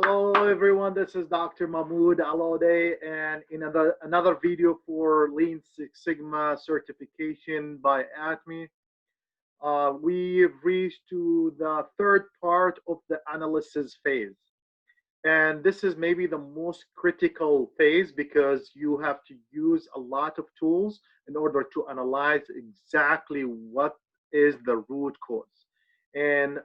Hello everyone, this is Dr. Mahmoud Al-Odeh and in another video for Lean Six Sigma certification by ATME. We've reached to the third part of the analysis phase. And this is maybe the most critical phase because you have to use a lot of tools in order to analyze exactly what is the root cause. And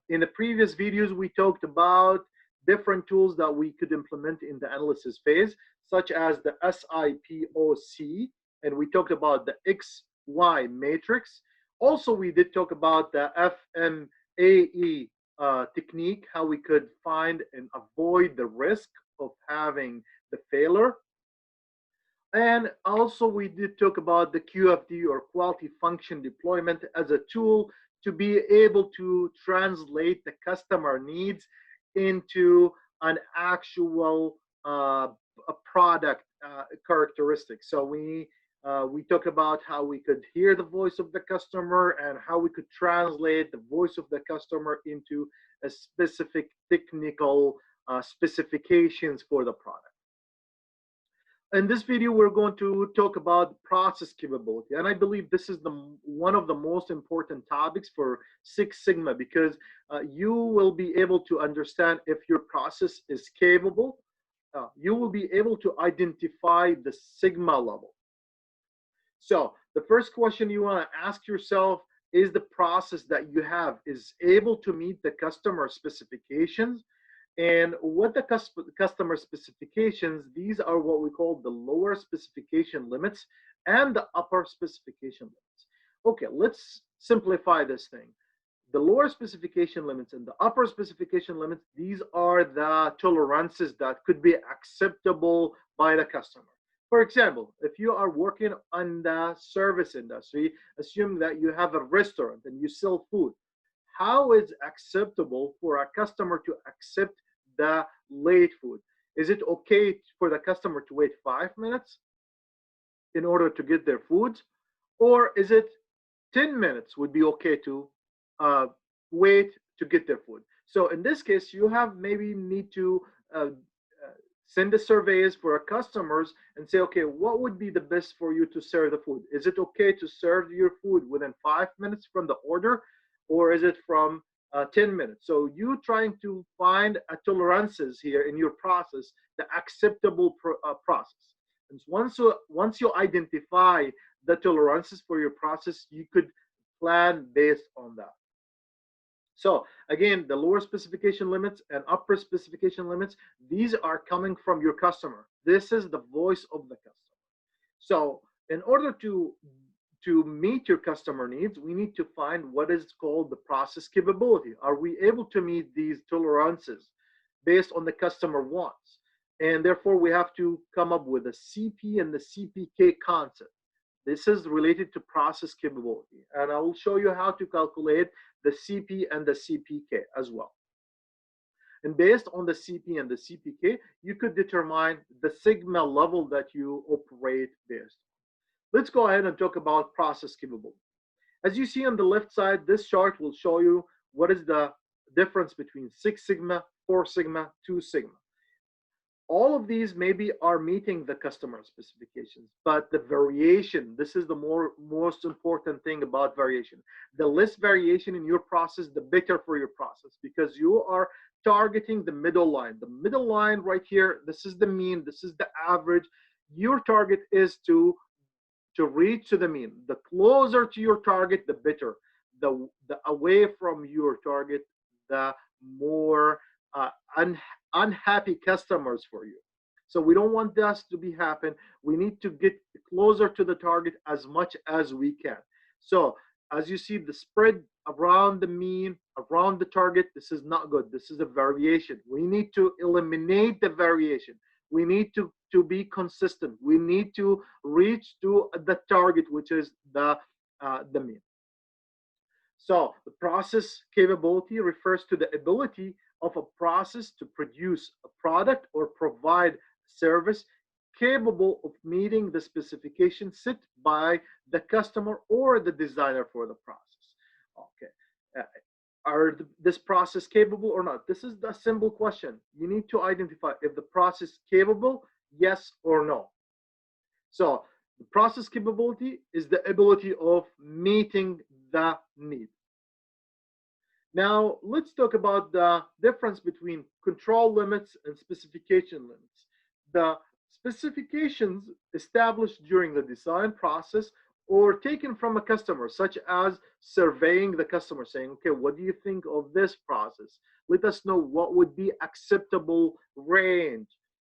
in the previous videos, we talked about different tools that we could implement in the analysis phase, such as the SIPOC, and we talked about the XY matrix. Also, we did talk about the FMAE technique, how we could find and avoid the risk of having the failure. And also we did talk about the QFD or quality function deployment as a tool to be able to translate the customer needs into an actual a product characteristic. So we talk about how we could hear the voice of the customer and how we could translate the voice of the customer into a specific technical specifications for the product. In this video, we're going to talk about process capability. And I believe this is one of the most important topics for Six Sigma because you will be able to understand if your process is capable. You will be able to identify the Sigma level. So the first question you want to ask yourself is the process that you have is able to meet the customer specifications. And what the customer specifications, these are what we call the lower specification limits and the upper specification limits. Okay, let's simplify this thing. The lower specification limits and the upper specification limits, these are the tolerances that could be acceptable by the customer. For example, if you are working on the service industry, assume that you have a restaurant and you sell food. How is acceptable for a customer to accept the late food? Is it okay for the customer to wait 5 minutes in order to get their food? Or is it 10 minutes would be okay to wait to get their food? So in this case, you have maybe need to send the surveys for our customers and say, okay, what would be the best for you to serve the food? Is it okay to serve your food within 5 minutes from the order? Or is it from 10 minutes? So you trying to find tolerances here in your process, the acceptable process. And once you identify the tolerances for your process, you could plan based on that. So again, the lower specification limits and upper specification limits, these are coming from your customer. This is the voice of the customer. So in order to meet your customer needs, we need to find what is called the process capability. Are we able to meet these tolerances based on the customer wants? And therefore, we have to come up with a CP and the CPK concept. This is related to process capability. And I will show you how to calculate the CP and the CPK as well. And based on the CP and the CPK, you could determine the sigma level that you operate based on. Let's go ahead and talk about process capability. As you see on the left side, this chart will show you what is the difference between 6 sigma, 4 sigma, 2 sigma. All of these maybe are meeting the customer specifications, but the variation, this is the most important thing about variation. The less variation in your process, the better for your process, because you are targeting the middle line. The middle line right here, this is the mean, this is the average. Your target is to reach to the mean. The closer to your target, the better. The away from your target, the more unhappy customers for you. So we don't want this to be happen. We need to get closer to the target as much as we can. So as you see, the spread around the mean, around the target, this is not good. This is a variation. We need to eliminate the variation. We need to be consistent. We need to reach to the target, which is the mean. So the process capability refers to the ability of a process to produce a product or provide service capable of meeting the specification set by the customer or the designer for the process. Okay. Are this process capable or not? This is the simple question. You need to identify if the process is capable, yes or no. So the process capability is the ability of meeting the need. Now, let's talk about the difference between control limits and specification limits. The specifications established during the design process or taken from a customer, such as surveying the customer, saying, okay, what do you think of this process? Let us know what would be acceptable range.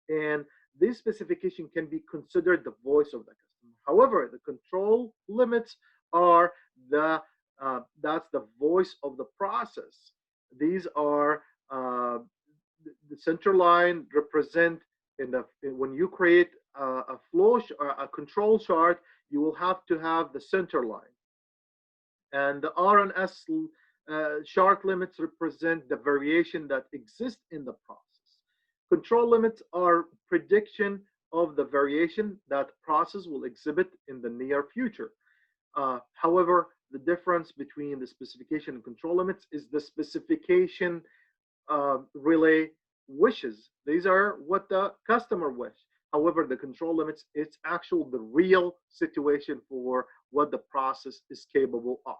And this specification can be considered the voice of the customer. However, the control limits are that's the voice of the process. These are the center line represent when you create a flow a control chart, you will have to have the center line, and the R and S chart limits represent the variation that exists in the process. Control limits are prediction of the variation that process will exhibit in the near future. However, the difference between the specification and control limits is the specification relay wishes. These are what the customer wish. However, the control limits, it's actual the real situation for what the process is capable of.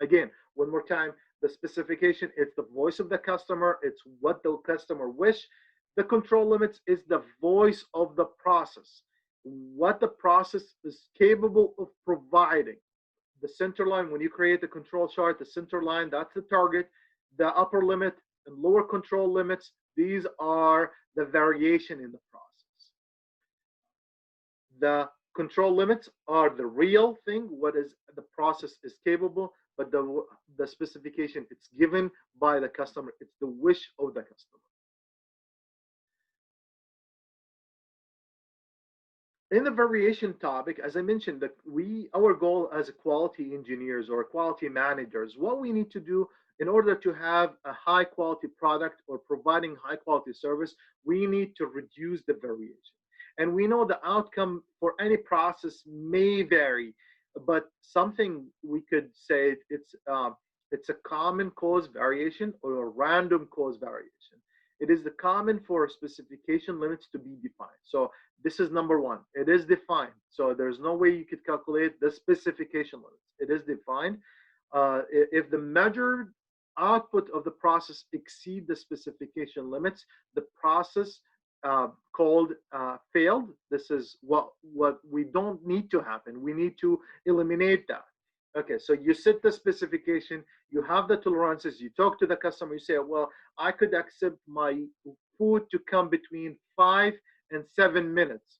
Again, one more time, the specification, it's the voice of the customer, it's what the customer wish. The control limits is the voice of the process, what the process is capable of providing. The center line, when you create the control chart, the center line, that's the target. The upper limit and lower control limits, these are the variation in the process. The control limits are the real thing, what is the process is capable, but the specification, it's given by the customer, it's the wish of the customer. In the variation topic, as I mentioned, that our goal as quality engineers or quality managers, what we need to do in order to have a high quality product or providing high quality service, we need to reduce the variation. And we know the outcome for any process may vary, but something we could say it's a common cause variation or a random cause variation. It is the common for specification limits to be defined. So this is number one. It is defined. So there's no way you could calculate the specification limits. It is defined. If the measured output of the process exceed the specification limits, the process called failed. This is what we don't need to happen. We need to eliminate that. Okay, so you set the specification, you have the tolerances, you talk to the customer, you say, well, I could accept my food to come between 5 and 7 minutes.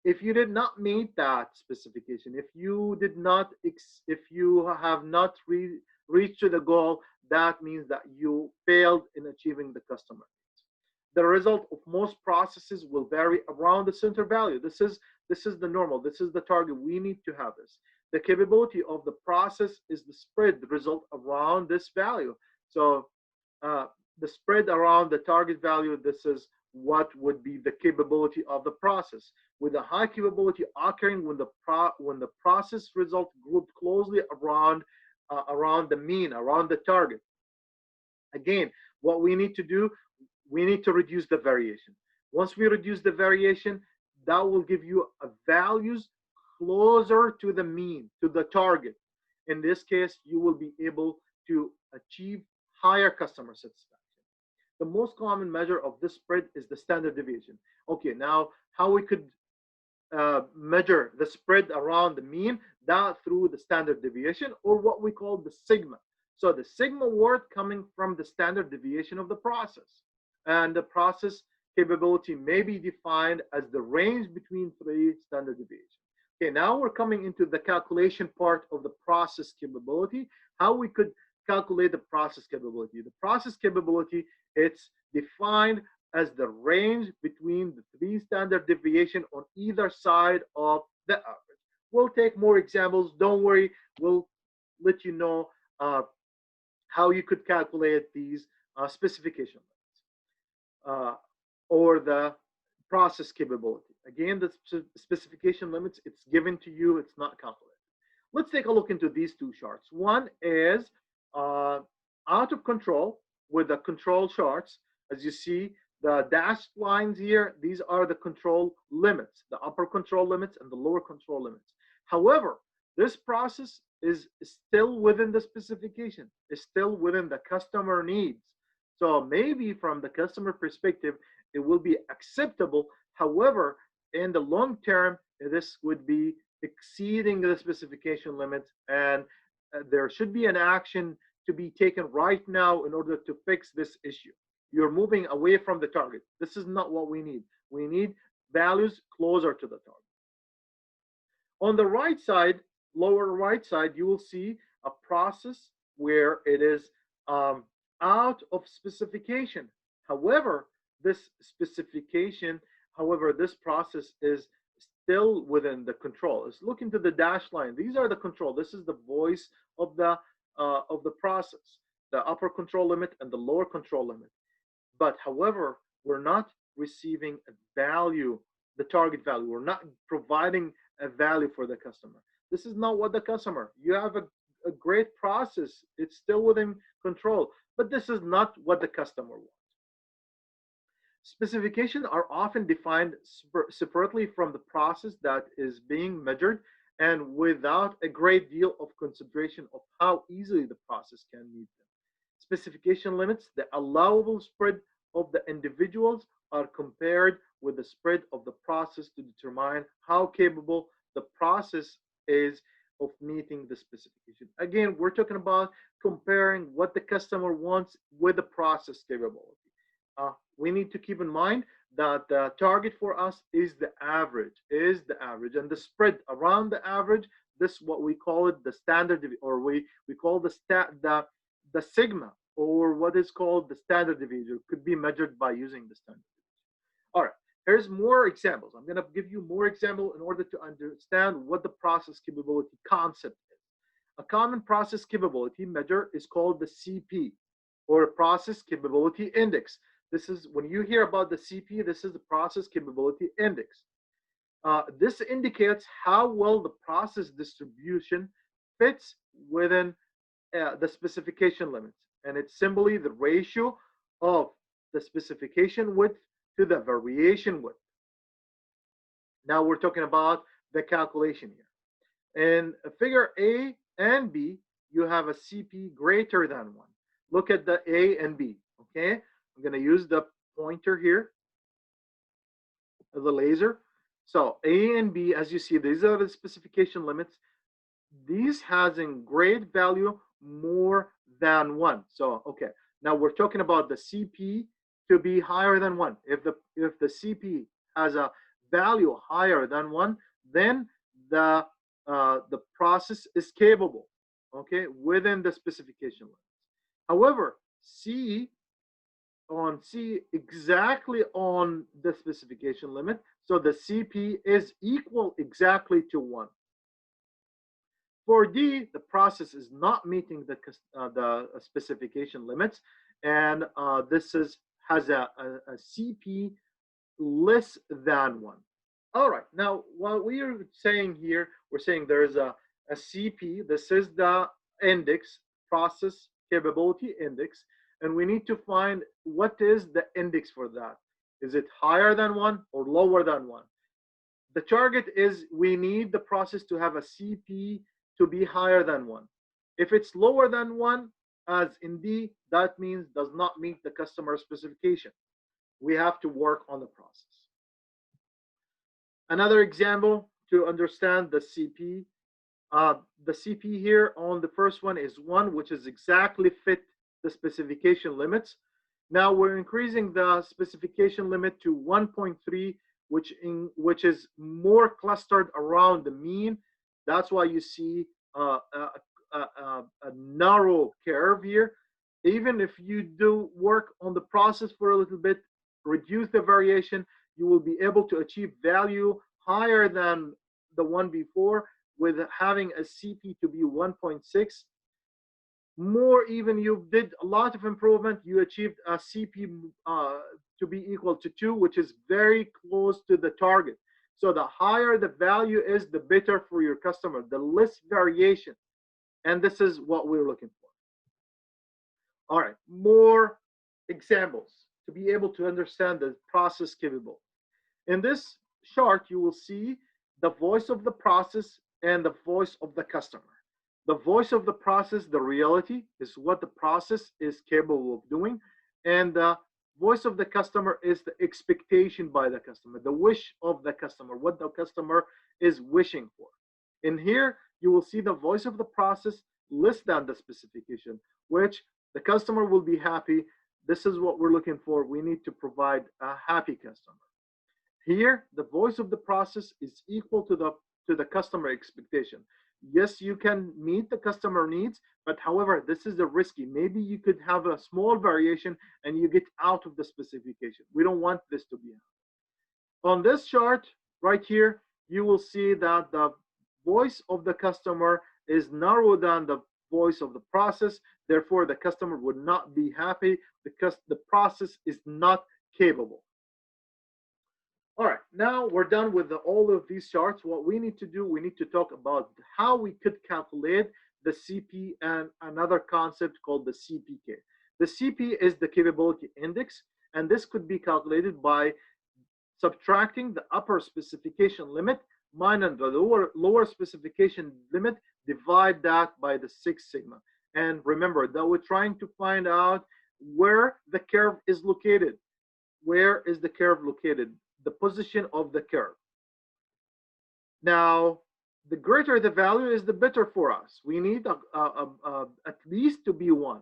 If you did not meet that specification, if you did not, if you have not reached to the goal, that means that you failed in achieving the customer needs. The result of most processes will vary around the center value. This is the normal. This is the target. We need to have this. The capability of the process is the spread, the result around this value. So the spread around the target value, this is what would be the capability of the process. With a high capability occurring when the process result grouped closely around the mean, around the target. Again, what we need to do, we need to reduce the variation. Once we reduce the variation, that will give you a values closer to the mean, to the target. In this case, you will be able to achieve higher customer satisfaction. The most common measure of this spread is the standard deviation. Okay, now how we could measure the spread around the mean, that through the standard deviation, or what we call the sigma. So the sigma word coming from the standard deviation of the process. And the process capability may be defined as the range between three standard deviations. Okay, now we're coming into the calculation part of the process capability, how we could calculate the process capability. The process capability, it's defined as the range between the three standard deviation on either side of the average. We'll take more examples. Don't worry, we'll let you know how you could calculate these specification limits or the process capability. Again, the specification limits, it's given to you, it's not calculated. Let's take a look into these two charts. One is out of control with the control charts. As you see, the dashed lines here, these are the control limits, the upper control limits and the lower control limits. However, this process is still within the specification, is still within the customer needs. So maybe from the customer perspective, it will be acceptable. However, in the long term, this would be exceeding the specification limits, and there should be an action to be taken right now in order to fix this issue. You're moving away from the target. This is not what we need. We need values closer to the target. On the right side, lower right side, you will see a process where it is out of specification. However, this specification, however, this process is still within the control. Let's look into the dashed line. These are the control. This is the voice of the process, the upper control limit and the lower control limit. But however, we're not receiving a value, the target value. We're not providing a value for the customer. This is not what the customer. You have a great process. It's still within control, but this is not what the customer wants. Specifications are often defined separately from the process that is being measured and without a great deal of consideration of how easily the process can meet them. Specification limits the allowable spread of the individuals are compared with the spread of the process to determine how capable the process is of meeting the specification. Again, we're talking about comparing what the customer wants with the process capability. We need to keep in mind that the target for us is the average, and the spread around the average. This is what we call it the standard, or we call the sigma, or what is called the standard deviation. It could be measured by using the standard deviation. All right, here's more examples. I'm going to give you more examples in order to understand what the process capability concept is. A common process capability measure is called the CP, or process capability index. This is when you hear about the CP, this is the process capability index. This indicates how well the process distribution fits within the specification limits, and it's simply the ratio of the specification width to the variation width. Now we're talking about the calculation here. In figure A and B, you have a CP greater than 1. Look at the A and B, okay? I'm going to use the pointer here, the laser. So A and B, as you see, these are the specification limits. These has a great value more than 1. So, okay, now we're talking about the CP to be higher than 1. If the CP has a value higher than 1, then the process is capable, okay, within the specification limits. However, C exactly on the specification limit, so the CP is equal exactly to 1. For D, the process is not meeting the specification limits, and this has a CP less than 1. All right, now what we are saying here, we're saying there is a CP. This is the index, process capability index, and we need to find what is the index for that. Is it higher than 1 or lower than 1? The target is we need the process to have a CP to be higher than 1. If it's lower than 1, as in D, that means does not meet the customer specification. We have to work on the process. Another example to understand the CP. The CP here on the first one is 1, which is exactly fit the specification limits. Now we're increasing the specification limit to 1.3, which is more clustered around the mean. That's why you see a narrow curve here. Even if you do work on the process for a little bit, reduce the variation, you will be able to achieve value higher than the one before with having a CP to be 1.6. More, even you did a lot of improvement, you achieved a CP to be equal to 2, which is very close to the target. So the higher the value is, the better for your customer, the less variation. And this is what we're looking for. All right, more examples to be able to understand the process capable. In this chart, you will see the voice of the process and the voice of the customer. The voice of the process, the reality, is what the process is capable of doing. And the voice of the customer is the expectation by the customer, the wish of the customer, what the customer is wishing for. In here, you will see the voice of the process less than the specification, which the customer will be happy. This is what we're looking for. We need to provide a happy customer. Here, the voice of the process is equal to the customer expectation. Yes, you can meet the customer needs, but however, this is a risky. Maybe you could have a small variation and you get out of the specification. We don't want this to be. On this chart right here, you will see that the voice of the customer is narrower than the voice of the process. Therefore, the customer would not be happy because the process is not capable. All right, now we're done with all of these charts. What we need to do, we need to talk about how we could calculate the CP and another concept called the CPK. The CP is the capability index, and this could be calculated by subtracting the upper specification limit minus the lower specification limit, divide that by the 6 sigma. And remember that we're trying to find out where the curve is located. Where is the curve located? The position of the curve. Now, the greater the value is, the better for us. We need at least to be 1.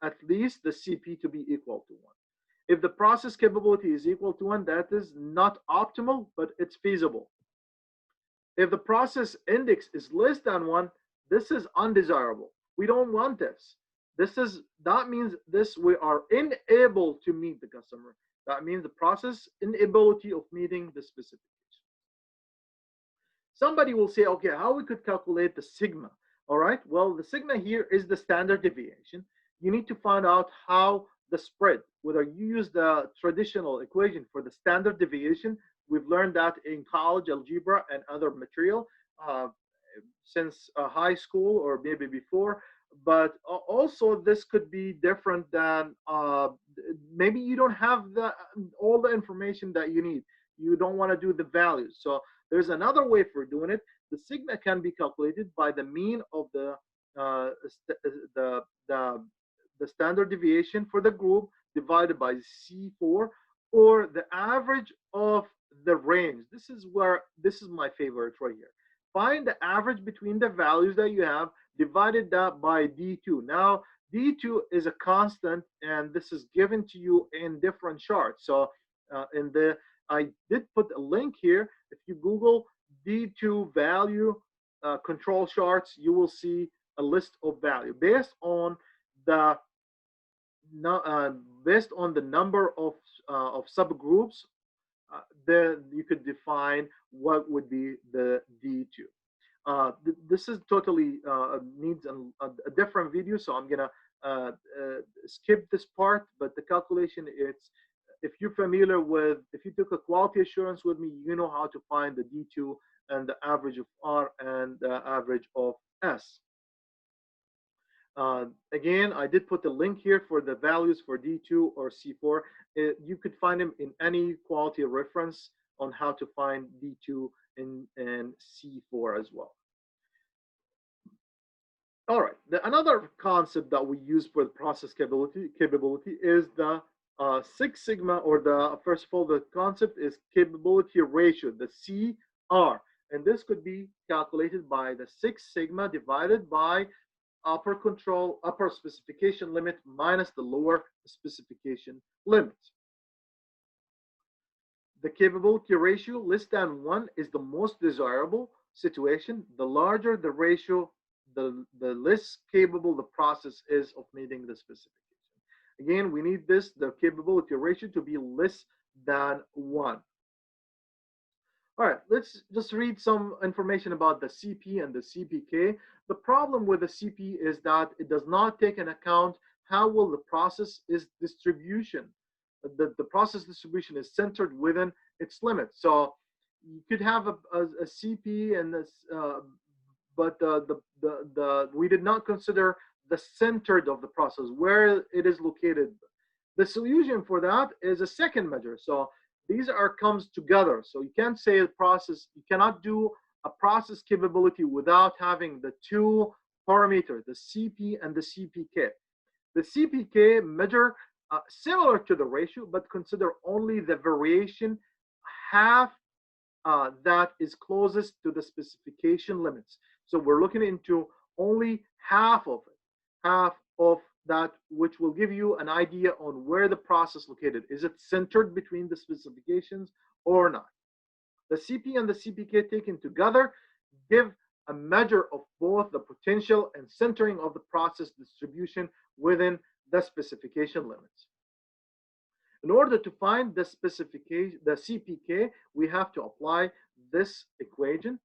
At least the CP to be equal to 1. If the process capability is equal to 1, that is not optimal, but it's feasible. If the process index is less than 1, this is undesirable. We don't want this. That means we are unable to meet the customer. That means the process inability of meeting the specification. Somebody will say, okay, how we could calculate the sigma? All right, well, the sigma here is the standard deviation. You need to find out how the spread, whether you use the traditional equation for the standard deviation. We've learned that in college algebra and other material since high school or maybe before. But also this could be different than maybe you don't have all the information that you need. You don't want to do the values. So there's another way for doing it. The sigma can be calculated by the mean of the standard deviation for the group divided by C4, or the average of the range. This is my favorite right here. Find the average between the values that you have, divided that by D2. Now, D2 is a constant, and this is given to you in different charts. So I did put a link here. If you Google D2 value control charts, you will see a list of value based on the number of subgroups. Then you could define what would be the D2. This is totally needs a different video, so I'm gonna skip this part. But the calculation, if you're familiar with, if you took a quality assurance with me, you know how to find the D2 and the average of R and the average of S. Again, I did put the link here for the values for D2 or C4. You could find them in any quality reference on how to find D2 and C4 as well. All right, another concept that we use for the process capability is the Six Sigma, or first of all, the concept is capability ratio, the CR. And this could be calculated by the 6 sigma divided by upper specification limit minus the lower specification limit. The capability ratio less than 1 is the most desirable situation. The larger the ratio, the less capable the process is of meeting the specification. Again, we need the capability ratio to be less than 1. All right, let's just read some information about the CP and the CPK. The problem with the CP is that it does not take into account how well the process is distribution. The process distribution is centered within its limits. So you could have a CP and this, but we did not consider the center of the process, where it is located. The solution for that is a second measure. So these are comes together. So you can't say a process, you cannot do a process capability without having the two parameters, the CP and the CPK. The CPK measure similar to the ratio, but consider only the variation half that is closest to the specification limits. So we're looking into only half of it, half of that, which will give you an idea on where the process located. Is it centered between the specifications or not? The CP and the CPK taken together give a measure of both the potential and centering of the process distribution within the specification limits. In order to find the specification, the CPK, we have to apply this equation.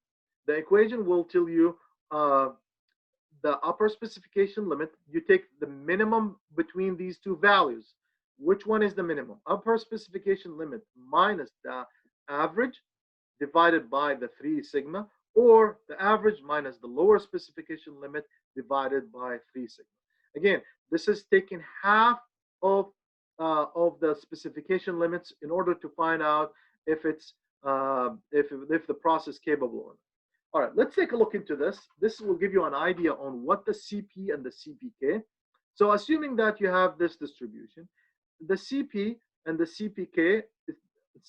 The equation will tell you the upper specification limit. You take the minimum between these two values. Which one is the minimum? Upper specification limit minus the average divided by the 3 sigma, or the average minus the lower specification limit divided by 3 sigma. Again, this is taking half of the specification limits in order to find out if it's if the process is capable or not. All right, let's take a look into this. This will give you an idea on what the CP and the CPK. So assuming that you have this distribution, the CP and the CPK,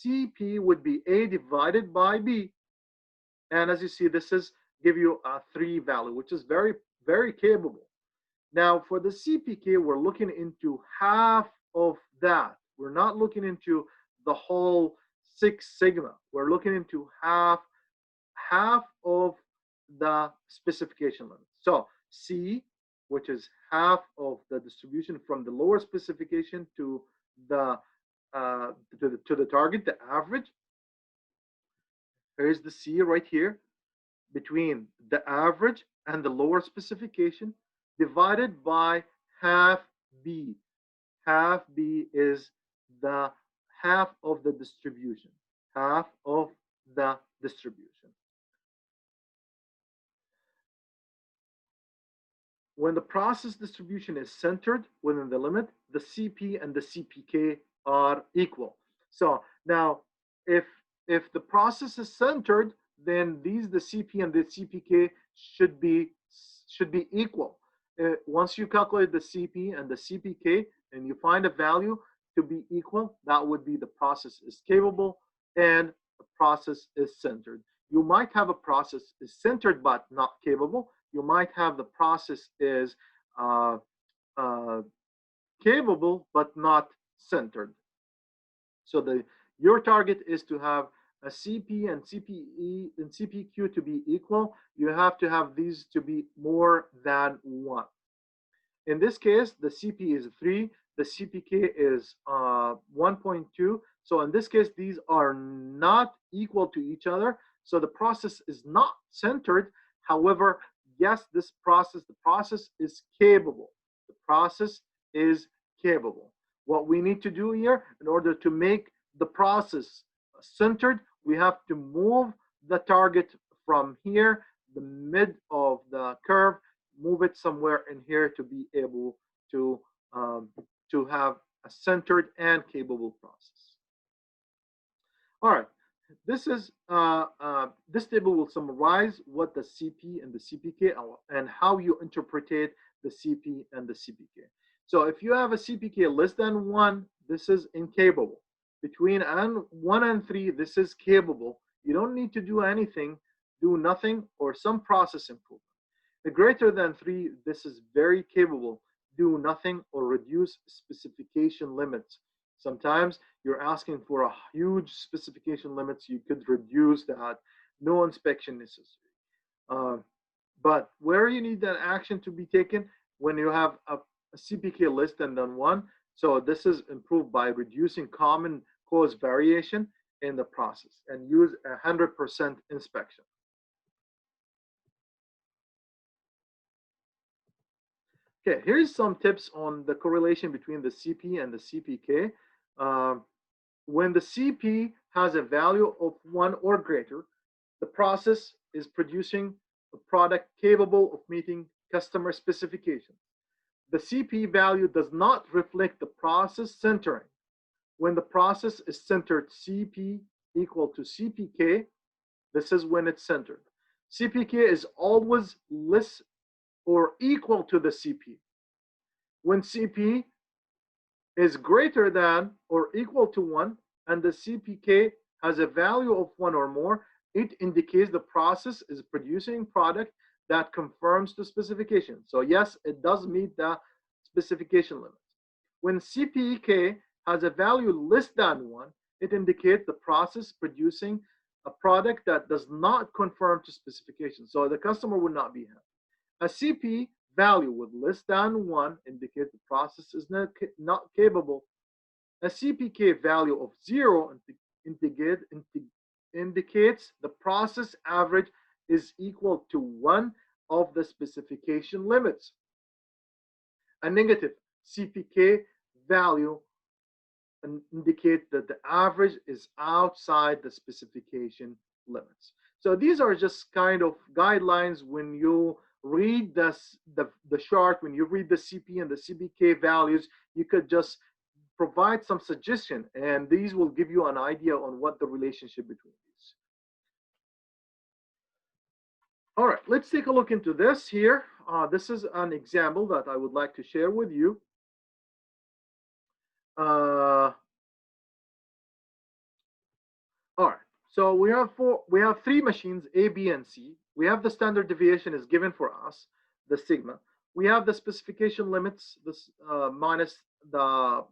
CP would be A divided by B. And as you see, this is give you a 3 value, which is very, very capable. Now for the CPK, we're looking into half of that. We're not looking into the whole 6 sigma. We're looking into half of the specification limit. So C, which is half of the distribution from the lower specification to the target, the average. Here's the C right here between the average and the lower specification divided by half B. Half B is the half of the distribution. Half of the distribution. When the process distribution is centered within the limit, the CP and the CPK are equal. So now, if the process is centered, then the CP and the CPK should be equal. Once you calculate the CP and the CPK and you find a value to be equal, that would be the process is capable and the process is centered. You might have a process is centered but not capable. You might have the process is capable but not centered. So your target is to have a CP and CPE and CPQ to be equal. You have to have these to be more than 1. In this case, the CP is 3, the CPK is 1.2. So in this case, these are not equal to each other. So the process is not centered. However, yes, the process is capable. The process is capable. What we need to do here, in order to make the process centered, we have to move the target from here, the mid of the curve, move it somewhere in here to be able to have a centered and capable process. All right. This table will summarize what the CP and the CPK are and how you interpret the CP and the CPK. So if you have a CPK less than 1, this is incapable. Between 1 and 3, this is capable. You don't need to do anything, do nothing, or some process improvement. The greater than 3, this is very capable. Do nothing or reduce specification limits. Sometimes you're asking for a huge specification limits. You could reduce that. No inspection necessary. But where you need that action to be taken, when you have a CPK less than 1. So this is improved by reducing common cause variation in the process and use 100% inspection. Okay, here's some tips on the correlation between the CP and the CPK. When the CP has a value of 1 or greater, the process is producing a product capable of meeting customer specifications. the CP value does not reflect the process centering. When the process is centered CP equal to CPK, this is when it's centered. CPK is always less or equal to the CP. When CP is greater than or equal to 1 and the CPK has a value of 1 or more, it indicates the process is producing product that confirms the specification. So yes, it does meet the specification limits. When CPK has a value less than 1, it indicates the process producing a product that does not conform to specification. So the customer would not be happy. A CP value with less than 1 indicates the process is not capable. A CPK value of 0 indicates the process average is equal to 1 of the specification limits. A negative CPK value indicates that the average is outside the specification limits. So these are just kind of guidelines when you read the chart, when you read the CP and the CPK values, you could just provide some suggestion, and these will give you an idea on what the relationship between these. All right, let's take a look into this here. This is an example that I would like to share with you. All right, so we have three machines, A, B, and C. We have the standard deviation is given for us, the sigma. We have the specification limits, this minus the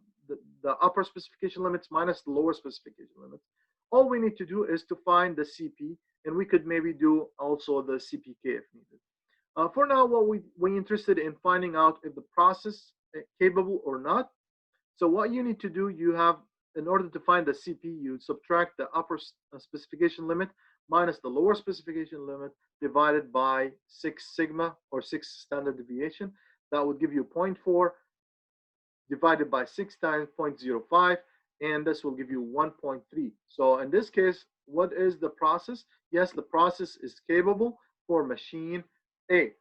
upper specification limits minus the lower specification limits. All we need to do is to find the CP, and we could maybe do also the CPK if needed. For now, what we're interested in finding out if the process is capable or not. So what you need to do, you have, in order to find the CP, you subtract the upper specification limit minus the lower specification limit divided by 6 sigma or 6 standard deviation. That would give you 0.4 divided by 6 times 0.05, and this will give you 1.3. So in this case, what is the process? Yes, the process is capable for machine A.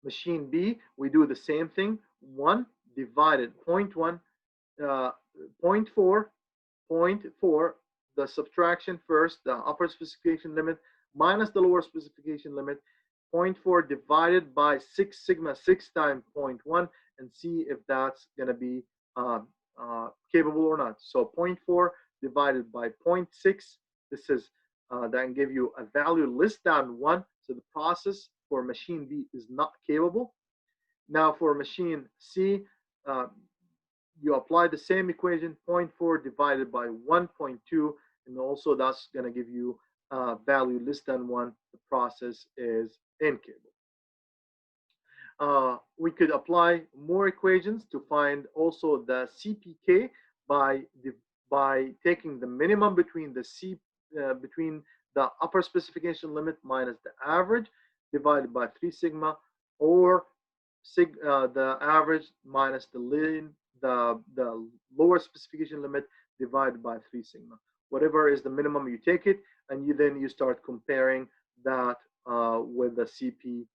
Machine B, we do the same thing, 1 divided 0.1, 0.4, the subtraction first, the upper specification limit minus the lower specification limit, 0.4 divided by 6 sigma, 6 times 0.1, and see if that's going to be capable or not. So 0.4 divided by 0.6, this is that can give you a value less than 1. So the process for machine B is not capable. Now for machine C, you apply the same equation, 0.4 divided by 1.2, and also that's going to give you value less than 1. The process is incapable. We could apply more equations to find also the CPK by taking the minimum between the between the upper specification limit minus the average divided by 3 sigma, or the average minus the lower specification limit divided by 3 sigma. Whatever is the minimum, you take it, and then you start comparing that with the CP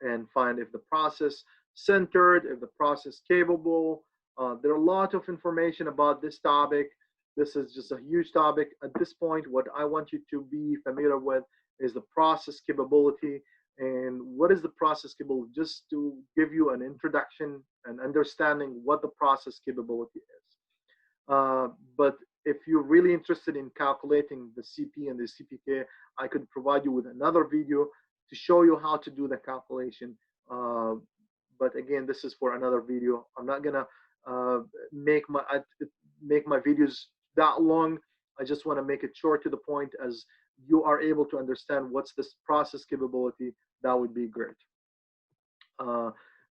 and find if the process centered, if the process capable. There are a lot of information about this topic. This is just a huge topic. At this point, what I want you to be familiar with is the process capability. And what is the process capability? Just to give you an introduction and understanding what the process capability is. But if you're really interested in calculating the CP and the CPK, I could provide you with another video to show you how to do the calculation. But again, this is for another video. I'm not gonna make my videos that long. I just want to make it short to the point. As you are able to understand what's this process capability, that would be great.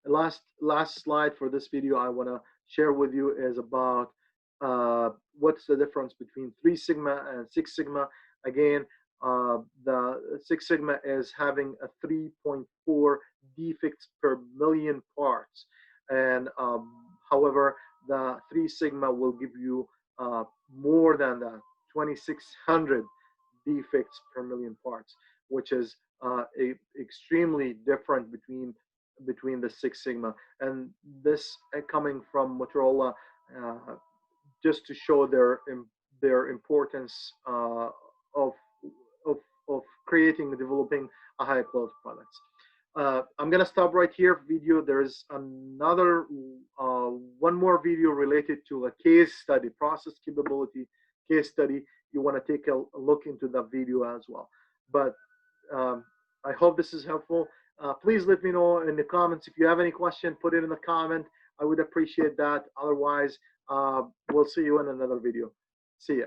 Last slide for this video I want to share with you is about what's the difference between 3 sigma and 6 sigma. Again, the 6 sigma is having a 3.4 defects per million parts, and however, the 3 sigma will give you more than the 2600 defects per million parts, which is extremely different between between the Six Sigma, and this coming from Motorola, uh, just to show their importance of, of of creating and developing a high quality products. I'm gonna stop right here. Video. There's another one more video related to a case study, process capability case study. You want to take a look into that video as well. But um, I hope this is helpful. Please let me know in the comments if you have any question. Put it in the comment. I would appreciate that. Otherwise, we'll see you in another video. See ya.